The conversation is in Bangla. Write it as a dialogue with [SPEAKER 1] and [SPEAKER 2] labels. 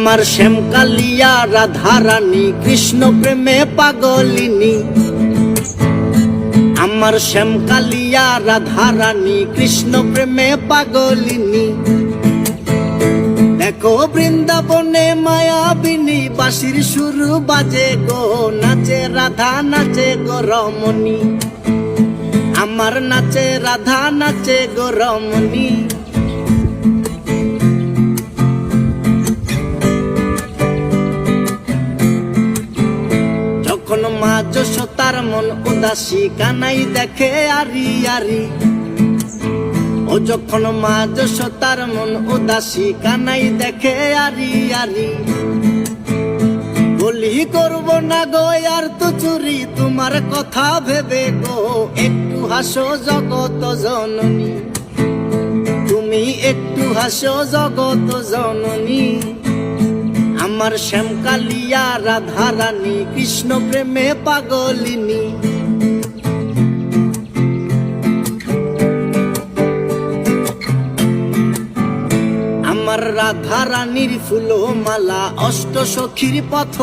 [SPEAKER 1] আমার শ্যামকালিয়া রাধারানী কৃষ্ণ প্রেমে পাগলিনী। আমার শ্যামকালিয়া রাধারানী কৃষ্ণ প্রেমে পাগলিনী। দেখো বৃন্দাবনে মায়াবিনী বাঁশির সুর বাজে গো, নাচে রাধা নাচে গো রমণী। আমার নাচে রাধা নাচে গো রমণী। যখন মা যশোদার মন উদাসী কানাই দেখে আরি আরি। ও যখন মা যশোদার মন উদাসী কানাই দেখে আরি আরি। বলি করব না গো আর তো চুরি তোমার কথা ভেবে গো, একটু হাসো জগত জননী। তুমি একটু হাসো জগত জননী। আমার শ্যামকালিয়া রাধারানী কৃষ্ণ প্রেমে পাগলিনী। আমার রাধারানীর ফুল মালা অষ্ট সখীর পথ